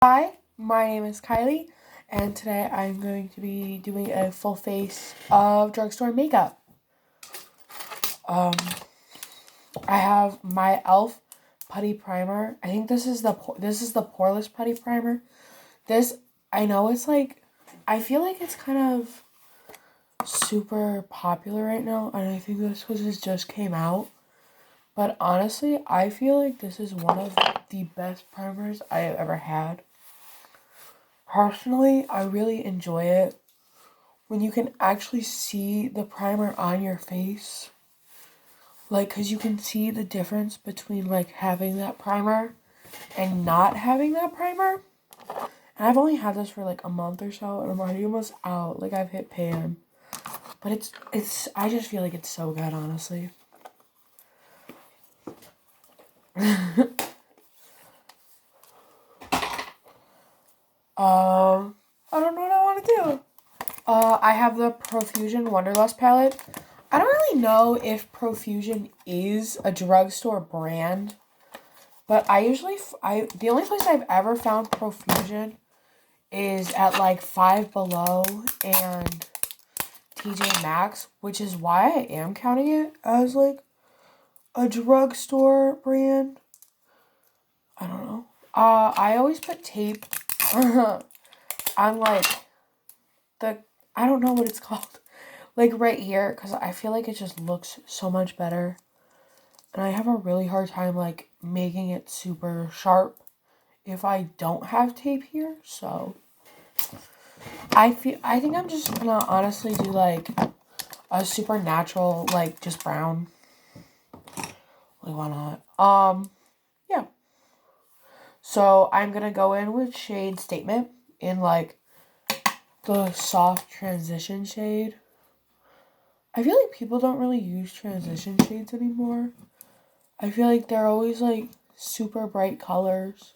Hi, my name is Kylie, and today I'm going to be doing a full face of drugstore makeup. I have my e.l.f. putty primer. I think this is the poreless putty primer. This, I know it's like, I feel like it's kind of super popular right now, and I think this because it just came out. But honestly, I feel like this is one of the best primers I have ever had. Personally, I really enjoy it when you can actually see the primer on your face. Like, because you can see the difference between, like, having that primer and not having that primer. And I've only had this for, like, a month or so, and I'm already almost out. Like, I've hit pan. But I just feel like it's so good, honestly. I don't know what I want to do. I have the Profusion Wonderlust palette. I don't really know if Profusion is a drugstore brand, but the only place I've ever found Profusion is at like Five Below and TJ Maxx, which is why I am counting it as like a drugstore brand. I don't know. I always put tape on like I don't know what it's called. Like right here, because I feel like it just looks so much better. And I have a really hard time like making it super sharp if I don't have tape here. So I think I'm just gonna honestly do like a super natural, like just brown. Like why not? Yeah. So I'm gonna go in with shade Statement in like the soft transition shade. I feel like people don't really use transition shades anymore. I feel like they're always like super bright colors.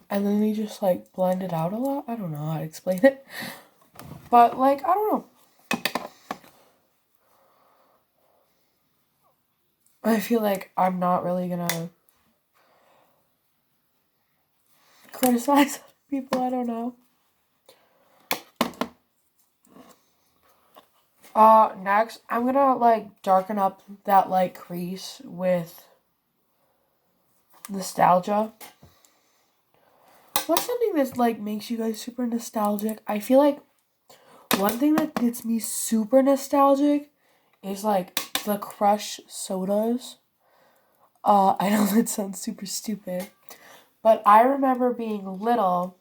And then they just like blend it out a lot. I don't know how to explain it. But like, I don't know. I feel like I'm not really gonna criticize people. I don't know. Next, I'm gonna like darken up that like crease with nostalgia. What's something that like makes you guys super nostalgic? I feel like one thing that gets me super nostalgic is like the Crush sodas. I know that sounds super stupid, but I remember being little.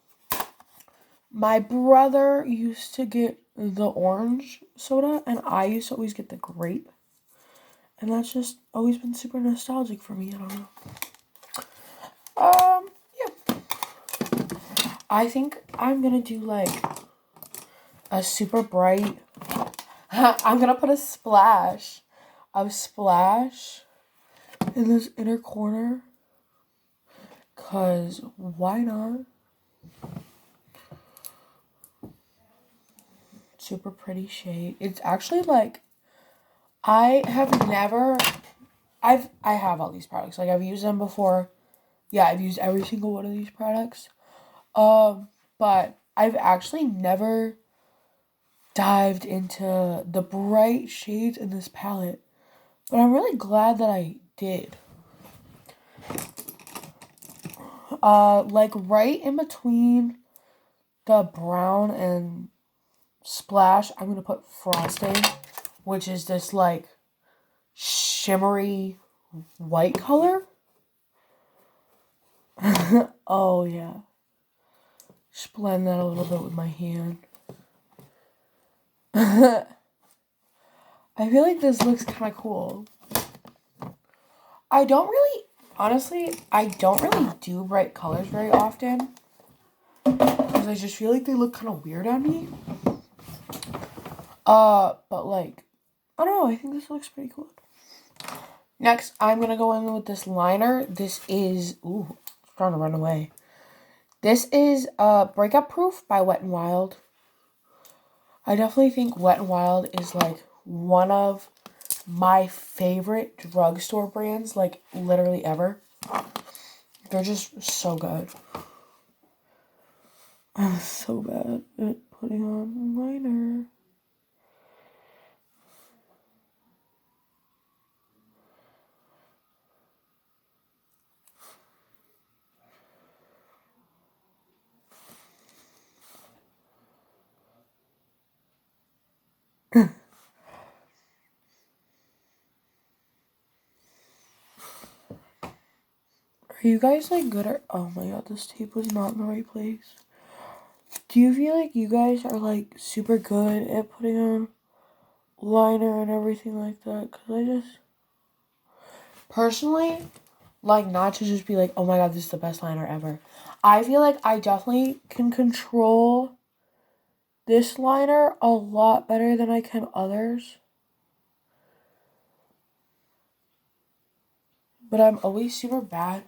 My brother used to get the orange soda, and I used to always get the grape. And that's just always been super nostalgic for me. I don't know. Yeah. I think I'm gonna do like a super bright. I'm gonna put a splash in this inner corner. Cause why not? Super pretty shade. It's actually like I have all these products. Like I've used them before. Yeah, I've used every single one of these products. But I've actually never dived into the bright shades in this palette. But I'm really glad that I did. Like right in between the brown and splash, I'm gonna put frosting, which is this like shimmery white color. Oh yeah. Just blend that a little bit with my hand. I feel like this looks kind of cool. Honestly, I don't really do bright colors very often. Because I just feel like they look kind of weird on me. But like, I don't know, I think this looks pretty cool. Next, I'm going to go in with this liner. This is, ooh, it's trying to run away. This is Breakup Proof by Wet n Wild. I definitely think Wet n Wild is like one of my favorite drugstore brands, like literally ever. They're just so good. I'm so bad at putting on liner. Are you guys like good at, oh my god, this tape was not in the right place. Do you feel like you guys are like super good at putting on liner and everything like that? Cause I just, personally, like not to just be like, oh my god, this is the best liner ever. I feel like I definitely can control this liner a lot better than I can others. But I'm always super bad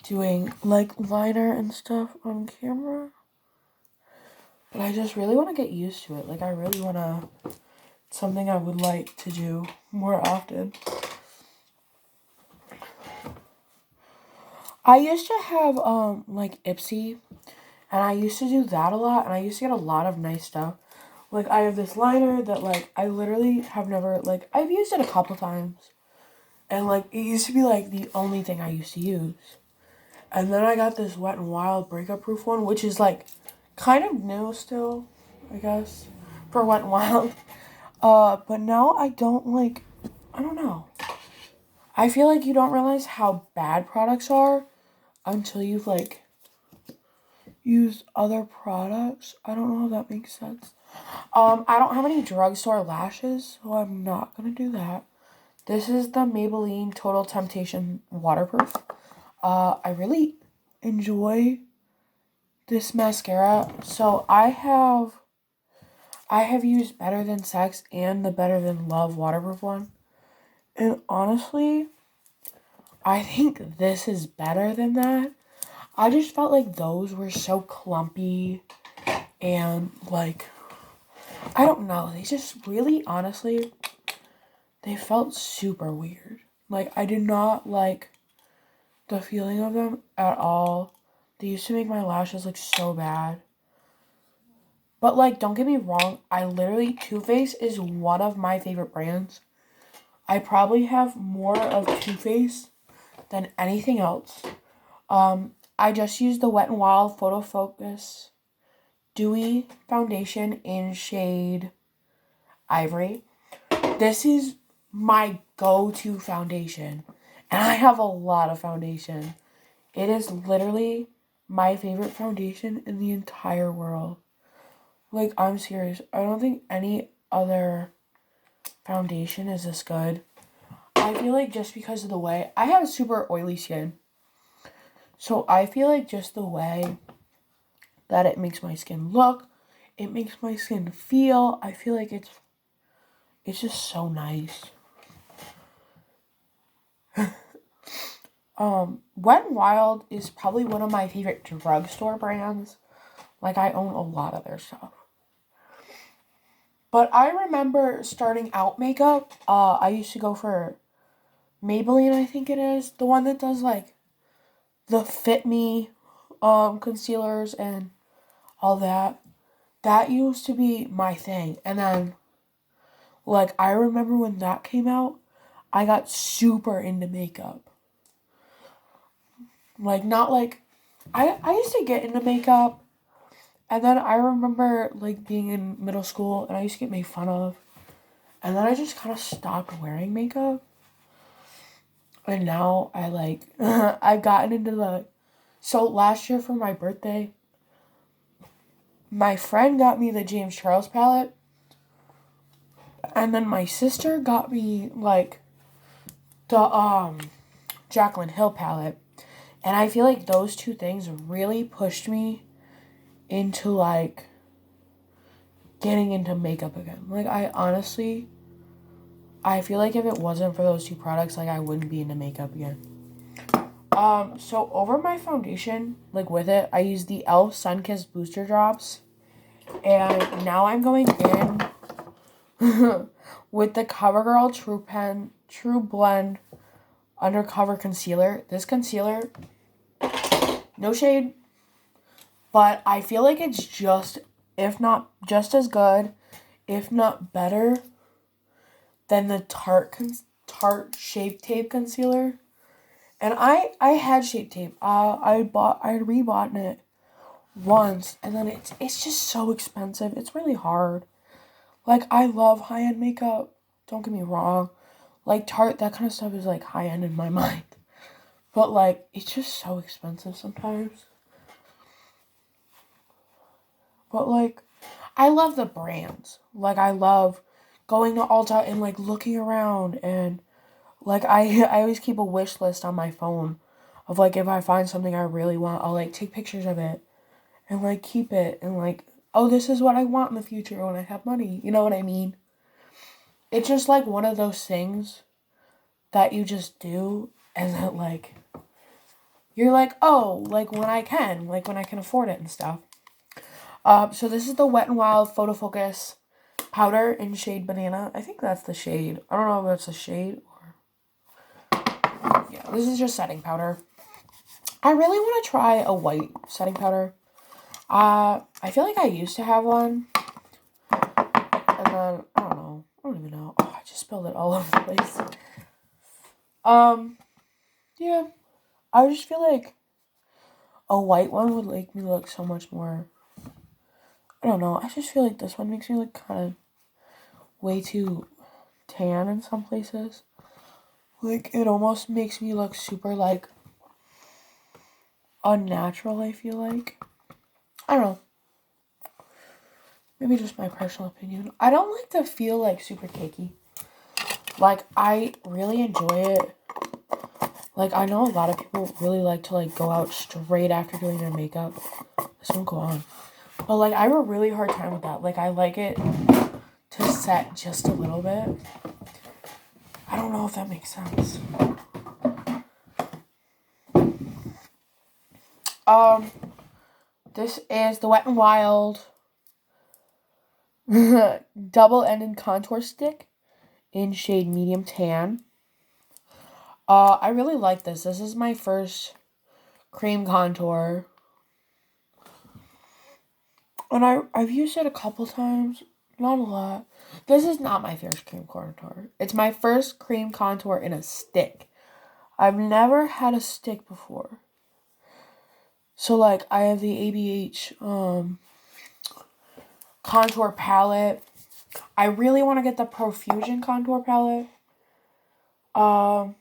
doing like liner and stuff on camera. But I just really want to get used to it. Like I really want to, it's something I would like to do more often. I used to have like Ipsy, and I used to do that a lot, and I used to get a lot of nice stuff. Like I have this liner that like I literally have never, like I've used it a couple times. And like it used to be like the only thing I used to use. And then I got this Wet n Wild breakup proof one, which is like kind of new still, I guess, for Wet n Wild. But now I don't like, I don't know. I feel like you don't realize how bad products are until you've like used other products. I don't know if that makes sense. I don't have any drugstore lashes, so I'm not gonna do that. This is the Maybelline Total Temptation Waterproof. I really enjoy this mascara. So I have used Better Than Sex and the Better Than Love waterproof one. And honestly, I think this is better than that. I just felt like those were so clumpy and like, I don't know. They just really, honestly, they felt super weird. Like I did not like the feeling of them at all. They used to make my lashes look so bad. But like, don't get me wrong, I literally, Too Faced is one of my favorite brands. I probably have more of Too Faced than anything else. I just used the Wet n Wild Photofocus Dewy Foundation in shade Ivory. This is my go-to foundation. And I have a lot of foundation. It is literally my favorite foundation in the entire world. Like, I'm serious. I don't think any other foundation is this good. I feel like just because of the way, I have super oily skin. So I feel like just the way that it makes my skin look, it makes my skin feel, I feel like it's just so nice. Wet n Wild is probably one of my favorite drugstore brands. Like, I own a lot of their stuff. But I remember starting out makeup, I used to go for Maybelline, I think it is. The one that does, like, the Fit Me, concealers and all that. That used to be my thing. And then, like, I remember when that came out, I got super into makeup. Like, not like, I used to get into makeup. And then I remember, like, being in middle school, and I used to get made fun of. And then I just kind of stopped wearing makeup. And now I, like, I've gotten into the... So, last year for my birthday, my friend got me the James Charles palette. And then my sister got me, like, the, Jaclyn Hill palette. And I feel like those two things really pushed me into, like, getting into makeup again. Like, I honestly, I feel like if it wasn't for those two products, like, I wouldn't be into makeup again. So over my foundation, like, with it, I use the e.l.f. Sunkissed Booster Drops. And now I'm going in with the CoverGirl True Blend Undercover Concealer. This concealer, no shade, But I feel like it's just, if not just as good, if not better, than the Tarte Shape Tape Concealer. And I had Shape Tape. I had rebought it once, and then it's just so expensive. It's really hard. Like, I love high-end makeup. Don't get me wrong. Like, Tarte, that kind of stuff is, like, high-end in my mind. But, like, it's just so expensive sometimes. But, like, I love the brands. Like, I love going to Ulta and, like, looking around. And, like, I always keep a wish list on my phone of, like, if I find something I really want, I'll, like, take pictures of it and, like, keep it. And, like, oh, this is what I want in the future when I have money. You know what I mean? It's just, like, one of those things that you just do. And that, like, you're like, oh, like, when I can afford it and stuff. So this is the Wet n Wild Photofocus powder in shade Banana. I think that's the shade. I don't know if that's a shade or... Yeah, this is just setting powder. I really want to try a white setting powder. I feel like I used to have one. And then, I don't know. I don't even know. Oh, I just spilled it all over the place. Yeah. I just feel like a white one would make me look so much more... I don't know. I just feel like this one makes me look kind of way too tan in some places. Like, it almost makes me look super, like, unnatural, I feel like. I don't know. Maybe just my personal opinion. I don't like to feel, like, super cakey. Like, I really enjoy it. Like, I know a lot of people really like to, like, go out straight after doing their makeup. This won't go on. But, like, I have a really hard time with that. Like, I like it to set just a little bit. I don't know if that makes sense. This is the Wet n Wild double-ended contour stick in shade medium tan. I really like this. This is my first cream contour. And I've used it a couple times. Not a lot. This is not my first cream contour. It's my first cream contour in a stick. I've never had a stick before. So, like, I have the ABH contour palette. I really want to get the Profusion contour palette. But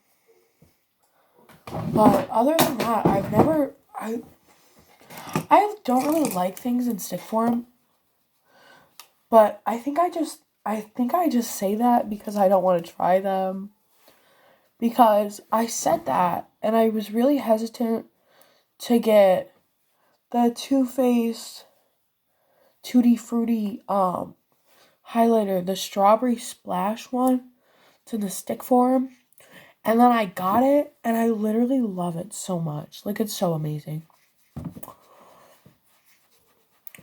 other than that, I don't really like things in stick form. But I think I just say that because I don't want to try them. Because I said that and I was really hesitant to get the Too Faced Tutti Frutti highlighter, the strawberry splash one. It's in the stick form. And then I got it and I literally love it so much. Like, it's so amazing.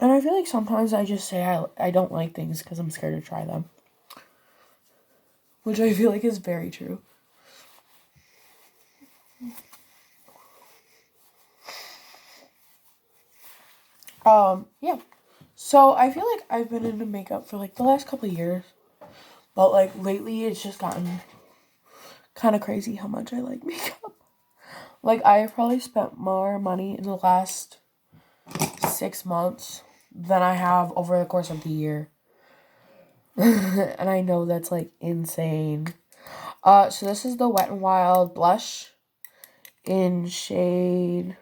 And I feel like sometimes I just say I don't like things because I'm scared to try them. Which I feel like is very true. Yeah. So I feel like I've been into makeup for like the last couple of years. But like lately it's just gotten kind of crazy how much I like makeup. Like, I have probably spent more money in the last 6 months than I have over the course of the year. And I know that's, like, insane. So this is the Wet n Wild blush in shade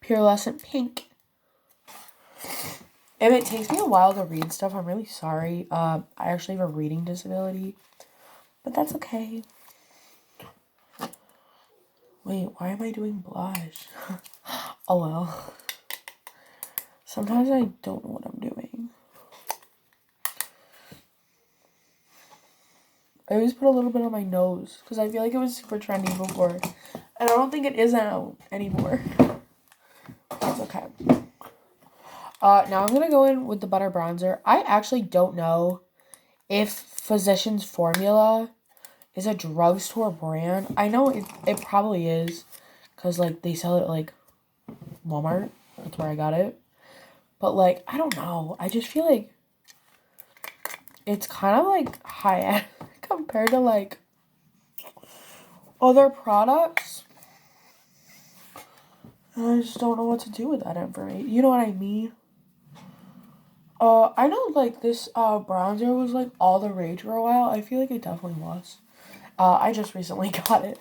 pearlescent pink. If it takes me a while to read stuff, I'm really sorry. I actually have a reading disability, but that's okay. Wait, why am I doing blush? Oh well. Sometimes I don't know what I'm doing. I always put a little bit on my nose because I feel like it was super trendy before. And I don't think it is anymore. That's okay. Now I'm going to go in with the Butter Bronzer. I actually don't know if Physicians Formula is a drugstore brand. I know it probably is because, like, they sell it, like, Walmart. That's where I got it. But, like, I don't know. I just feel like it's kind of, like, high-end compared to, like, other products. And I just don't know what to do with that information. You know what I mean? I know, like, this bronzer was, like, all the rage for a while. I feel like it definitely was. I just recently got it.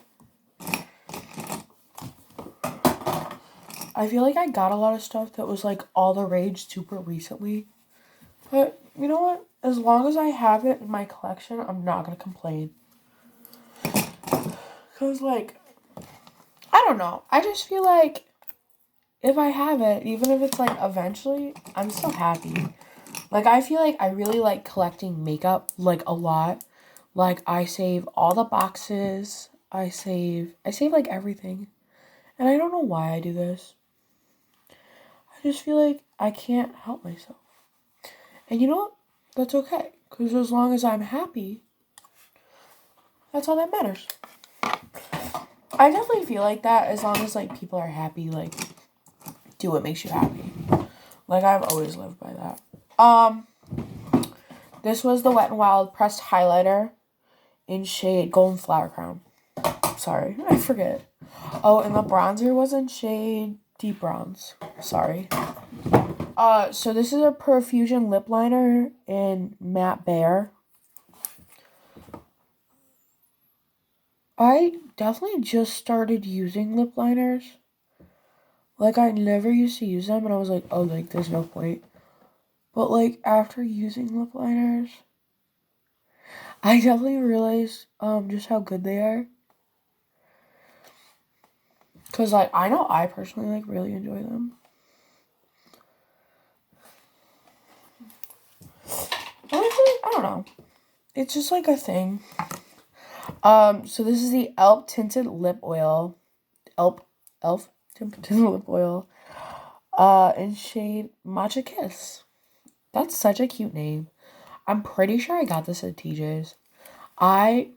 I feel like I got a lot of stuff that was, like, all the rage super recently. But, you know what? As long as I have it in my collection, I'm not gonna complain. Because, like, I don't know. I just feel like if I have it, even if it's, like, eventually, I'm still happy. Like, I feel like I really like collecting makeup, like, a lot. Like, I save all the boxes. I save, like, everything. And I don't know why I do this. I just feel like I can't help myself. And you know what? That's okay. Because as long as I'm happy, that's all that matters. I definitely feel like that as long as, like, people are happy, like, do what makes you happy. Like, I've always lived by that. This was the Wet n Wild pressed highlighter in shade Golden Flower Crown. Sorry, I forget. Oh, and the bronzer was in shade Deep Bronze. Sorry. So this is a profusion lip liner in Matte Bare. I definitely just started using lip liners. Like, I never used to use them, and I was like, oh, like, there's no point. But, like, after using lip liners, I definitely realized just how good they are. Because, like, I know I personally, like, really enjoy them. Honestly, I don't know. It's just, like, a thing. So this is the e.l.f. tinted lip oil. e.l.f. tinted lip oil. In shade Matcha Kiss. That's such a cute name. I'm pretty sure I got this at TJ's. I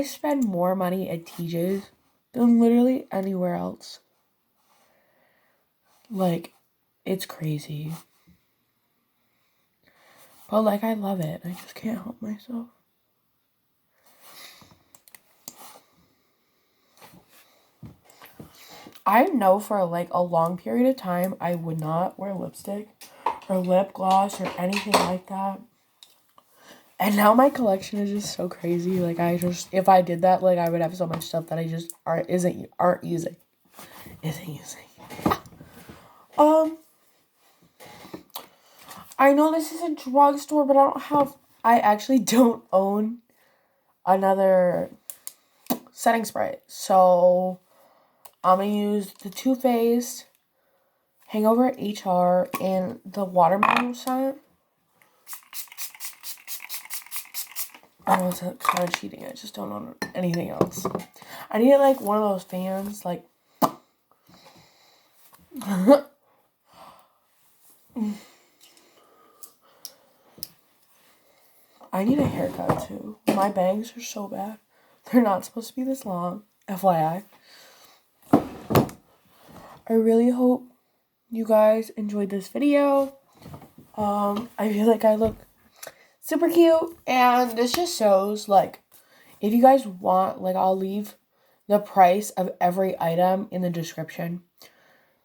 spend more money at TJ's than literally anywhere else. Like, it's crazy. But, like, I love it. I just can't help myself. I know for, like, a long period of time, I would not wear lipstick or lip gloss or anything like that. And now my collection is just so crazy. Like, if I did that, like, I would have so much stuff that I just aren't using. I know this is a drugstore, but I actually don't own another setting spray. So, I'm going to use the Too Faced Hangover HR and the watermelon scent. I know it's kind of cheating. I just don't know anything else. I need, like, one of those fans, like... I need a haircut, too. My bangs are so bad. They're not supposed to be this long. FYI. I really hope you guys enjoyed this video. I feel like I look super cute. And this just shows, like, if you guys want, like, I'll leave the price of every item in the description.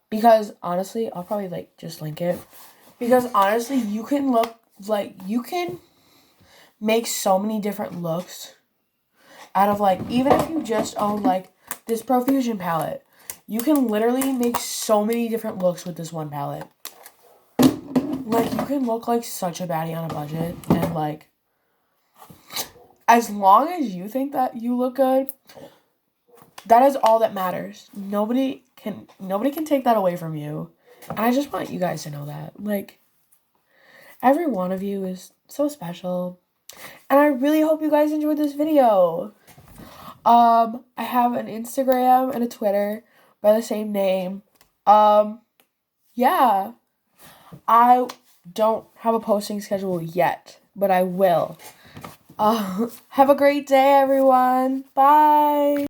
Because, honestly, I'll probably, like, just link it. Because, honestly, you can look, like, you can make so many different looks out of, like, even if you just own, like, this profusion palette. You can literally make so many different looks with this one palette. Like, you can look like such a baddie on a budget. And, like, as long as you think that you look good, that is all that matters. Nobody can take that away from you. And I just want you guys to know that. Like, every one of you is so special. And I really hope you guys enjoyed this video. I have an Instagram and a Twitter by the same name. Yeah. I don't have a posting schedule yet, but I will. Have a great day, everyone. Bye.